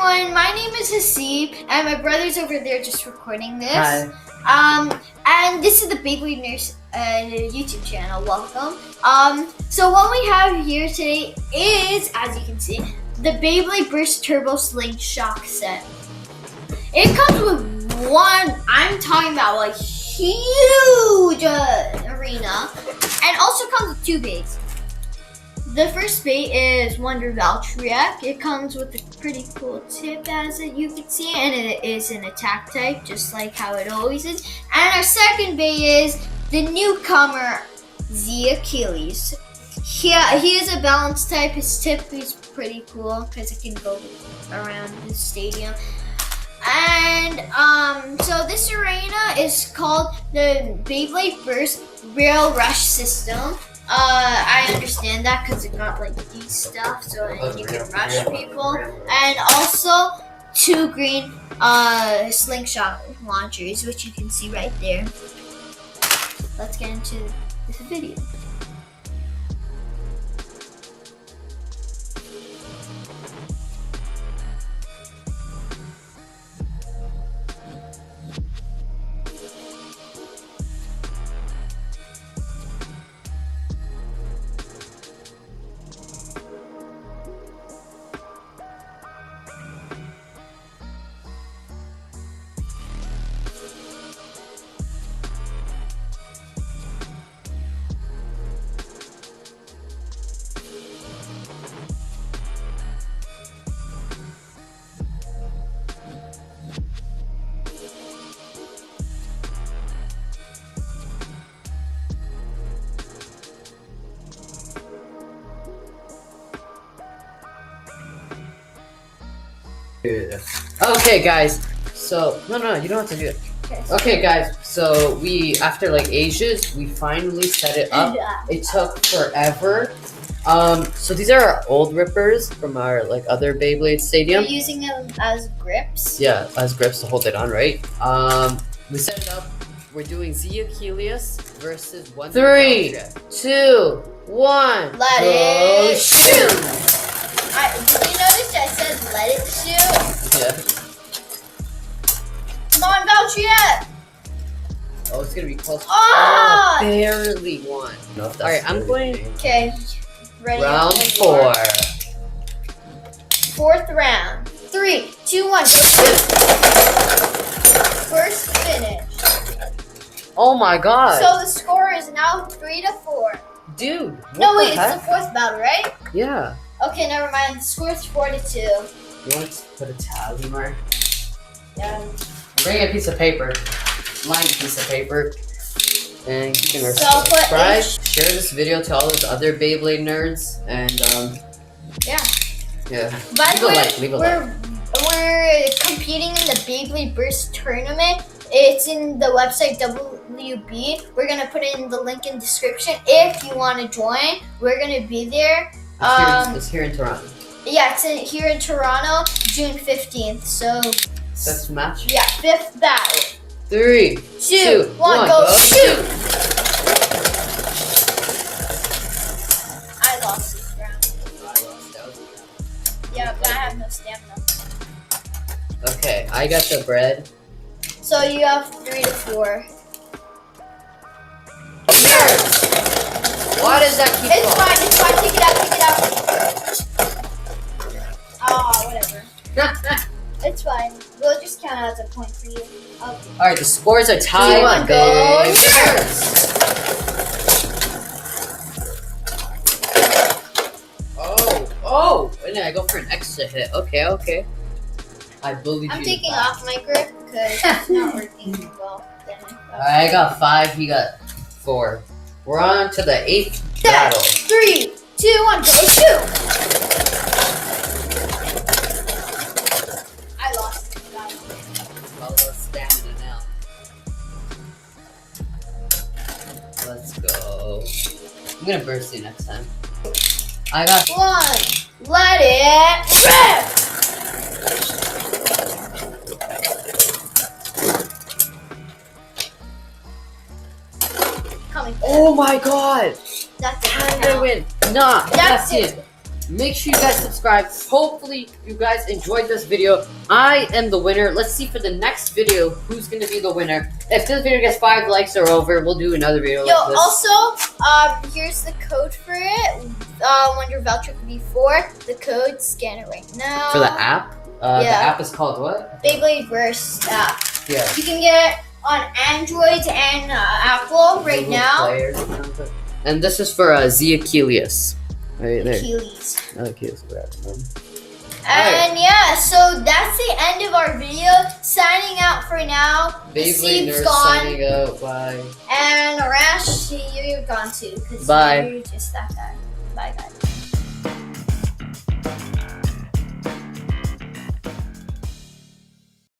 everyone, my name is Hasib, and my brother's over there just recording this. Hi. And this is the Beyblade Nurse YouTube channel. Welcome. So what we have here today is, as you can see, the Beyblade Burst Turbo SlingShock set. It comes with one, I'm talking about like huge arena, and also comes with two bays. The first bay is Wonder Valrteyek. It comes with a pretty cool tip, as you can see, and it is an attack type, just like how it always is. And our second bay is the newcomer, the Achilles. He is a balance type. His tip is pretty cool because it can go around the stadium. And so this arena is called the Beyblade Burst Rail Rush System. I understand that because it got like these stuff, so you can rush people, and also two green SlingShock launchers, which you can see right there. Let's get into this video. Okay, guys. So no, you don't have to do it. Okay, guys. So after like ages, we finally set it up. It took forever. So these are our old rippers from our like other Beyblade stadium. We're using them as grips. Yeah, as grips to hold it on, right? We set it up. We're doing the Achilles versus Wonder Valrteyek. 3, 2, 1. Let it shoot. Did you notice I said let it shoot? Yeah. Come on, Valrteyek! Oh, it's gonna be close. Ah! Oh, barely won. No, all right, I'm going. Okay, ready? Round 4. Fourth round. 3, 2, 1, go shoot! First finish. Oh my god. So the score is now 3-4. Dude. No, wait, it's the fourth battle, right? Yeah. Okay, never mind. The score is 4-2. You want to put a tally mark? Yeah. Bring a piece of paper. Lined piece of paper. And you can subscribe. Share this video to all those other Beyblade nerds. And yeah. By the way, leave a like. We're competing in the Beyblade Burst tournament. It's in the website WB. We're gonna put in the link in the description if you want to join. We're gonna be there. It's here in Toronto. Yeah, it's here in Toronto, June 15th. So that's match. Yeah, 5th battle. 3, 2, 1, go shoot! I lost this round. Yeah, but I have no stamina. Okay, I got the bread. So you have 3-4. Why does that keep going? It's fine, take it out. Oh, whatever. It's fine. We'll just count it as a point for you. Okay. Alright, the scores are tied. Go! Oh, and then I go for an extra hit. Okay. I believe I'm you. taking off my grip because it's not working well. I got 5, he got 4. We're on to the 8th battle. 3, 2, 1, go shoot! I lost this battle. All those stamina now. Let's go. I'm gonna burst you next time. I got 1. Let it rip! Oh my god! That's it. How did I win? Nah, That's it. Make sure you guys subscribe. Hopefully, you guys enjoyed this video. I am the winner. Let's see for the next video who's gonna be the winner. If this video gets 5 likes or over, we'll do another video like this. Also, here's the code for it. Under Valrteyek V4, the code, scan it right now. For the app? The app is called what? Beyblade Burst app. Yeah. You can get it on Android and Apple right now. And this is for Z Achilles. Right there. Achilles. Achilles. And yeah, so that's the end of our video. Signing out for now. Beyblade Hasib's Nurse gone. signing out. Bye. And Arash, you're gone too. 'Cause Bye. You're just that guy. Bye, guys.